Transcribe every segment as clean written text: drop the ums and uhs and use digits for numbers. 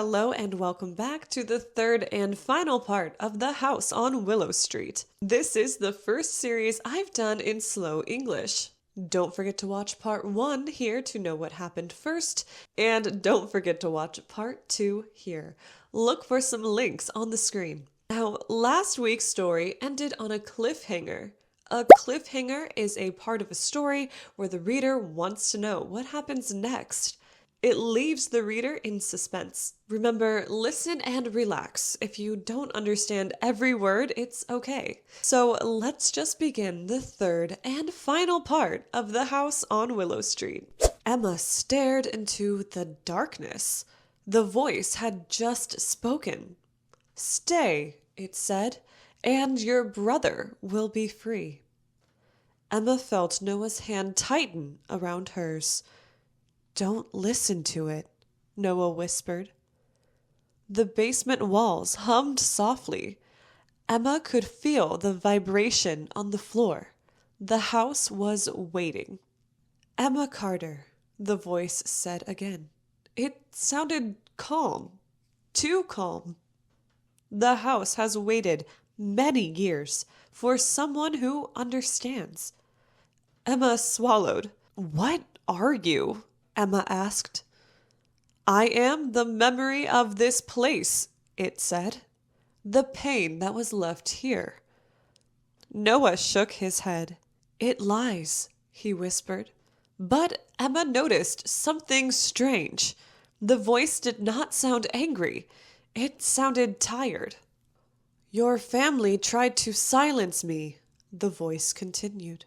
Hello and welcome back to the third and final part of The House on Willow Street. This is the first series I've done in slow English. Don't forget to watch part 1 here to know what happened first, and don't forget to watch part 2 here. Look for some links on the screen. Now, last week's story ended on a cliffhanger. A cliffhanger is a part of a story where the reader wants to know what happens next. It leaves the reader in suspense. Remember, listen and relax. If you don't understand every word, it's okay. So let's just begin the third and final part of The House on Willow Street. Emma stared into the darkness. The voice had just spoken. "Stay," it said, "and your brother will be free." Emma felt Noah's hand tighten around hers. "Don't listen to it," Noah whispered. The basement walls hummed softly. Emma could feel the vibration on the floor. The house was waiting. "Emma Carter," the voice said again. It sounded calm, too calm. "The house has waited many years for someone who understands." Emma swallowed. "What are you?" Emma asked. "I am the memory of this place," it said. "The pain that was left here." Noah shook his head. "It lies," he whispered. But Emma noticed something strange. The voice did not sound angry. It sounded tired. "Your family tried to silence me," the voice continued.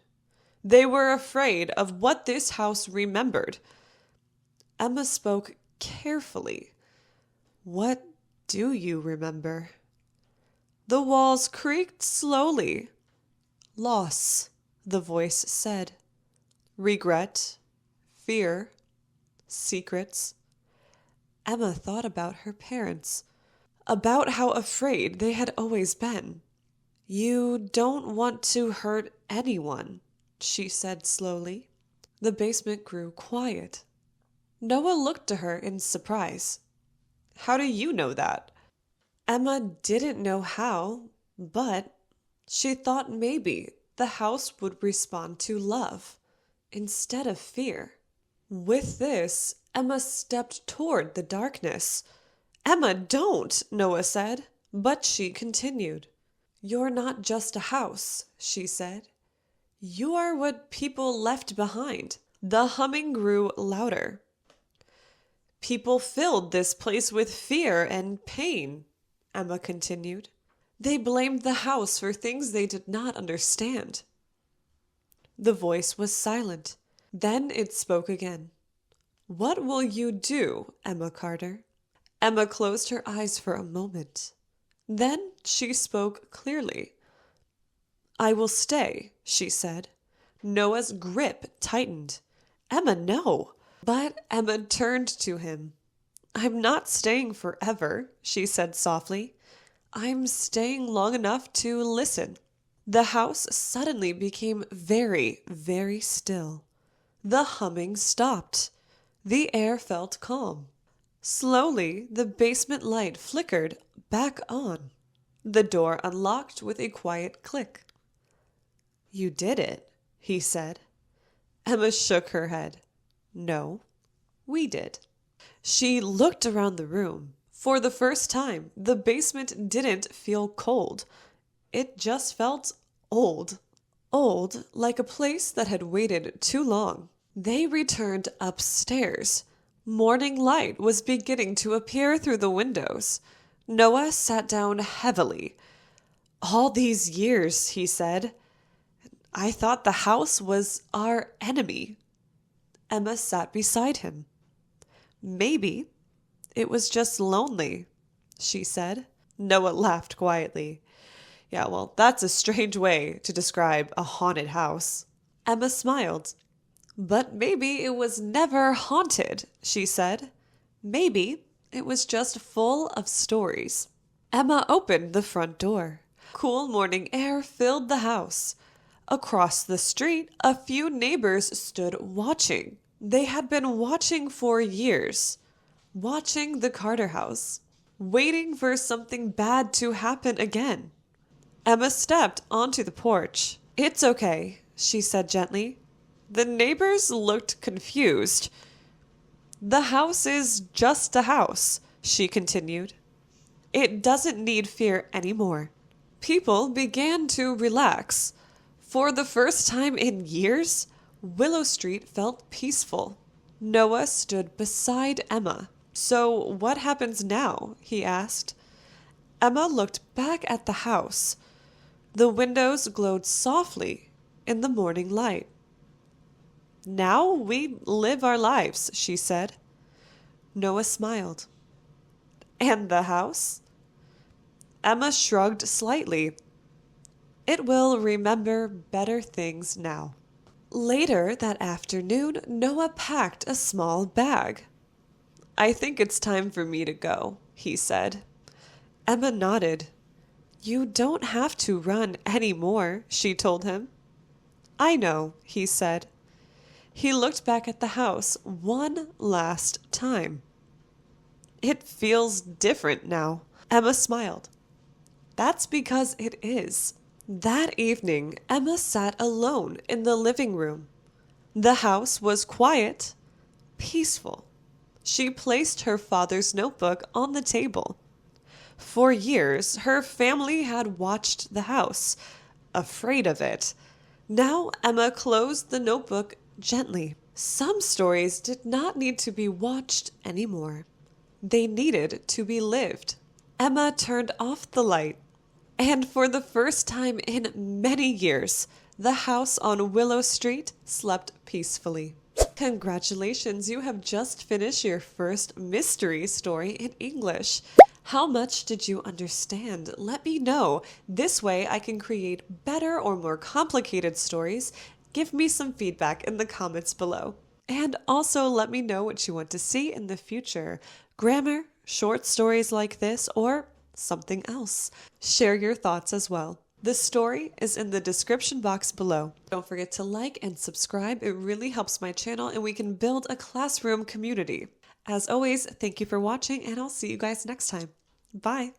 "They were afraid of what this house remembered." Emma spoke carefully. "What do you remember?" The walls creaked slowly. "Loss," the voice said. "Regret, fear, secrets." Emma thought about her parents, about how afraid they had always been. "You don't want to hurt anyone," she said slowly. The basement grew quiet. Noah looked to her in surprise. "How do you know that?" Emma didn't know how, but she thought maybe the house would respond to love instead of fear. With this, Emma stepped toward the darkness. "Emma, don't," Noah said, but she continued. "You're not just a house," she said. "You are what people left behind." The humming grew louder. "People filled this place with fear and pain," Emma continued. "They blamed the house for things they did not understand." The voice was silent. Then it spoke again. "What will you do, Emma Carter?" Emma closed her eyes for a moment. Then she spoke clearly. "I will stay," she said. Noah's grip tightened. "Emma, no." But Emma turned to him. "I'm not staying forever," she said softly. "I'm staying long enough to listen." The house suddenly became very, very still. The humming stopped. The air felt calm. Slowly, the basement light flickered back on. The door unlocked with a quiet click. "You did it," he said. Emma shook her head. "No, we did." She looked around the room. For the first time, the basement didn't feel cold. It just felt old. Old, like a place that had waited too long. They returned upstairs. Morning light was beginning to appear through the windows. Noah sat down heavily. "All these years," he said, "I thought the house was our enemy." Emma sat beside him. "Maybe it was just lonely," she said. Noah laughed quietly. "Yeah, well, that's a strange way to describe a haunted house." Emma smiled. "But maybe it was never haunted," she said. "Maybe it was just full of stories." Emma opened the front door. Cool morning air filled the house. Across the street, a few neighbors stood watching. They had been watching for years. watching the Carter house, waiting for something bad to happen again. Emma stepped onto the porch. "It's okay," she said gently. The neighbors looked confused. "The house is just a house," she continued. "It doesn't need fear anymore." People began to relax. For the first time in years, Willow Street felt peaceful. Noah stood beside Emma. "So what happens now?" he asked. Emma looked back at the house. The windows glowed softly in the morning light. "Now we live our lives," she said. Noah smiled. "And the house?" Emma shrugged slightly. "It will remember better things now." Later that afternoon, Noah packed a small bag. "I think it's time for me to go," he said. Emma nodded. "You don't have to run anymore," she told him. "I know," he said. He looked back at the house one last time. "It feels different now." Emma smiled. "That's because it is." That evening, Emma sat alone in the living room. The house was quiet, peaceful. She placed her father's notebook on the table. For years, her family had watched the house, afraid of it. Now Emma closed the notebook gently. Some stories did not need to be watched anymore. They needed to be lived. Emma turned off the light, and for the first time in many years, the house on Willow Street slept peacefully. Congratulations, you have just finished your first mystery story in English. How much did you understand? Let me know. This way I can create better or more complicated stories. Give me some feedback in the comments below. And also let me know what you want to see in the future. Grammar, short stories like this, or something else. Share your thoughts as well. The story is in the description box below. Don't forget to like and subscribe. It really helps my channel and we can build a classroom community. As always, thank you for watching and I'll see you guys next time. Bye.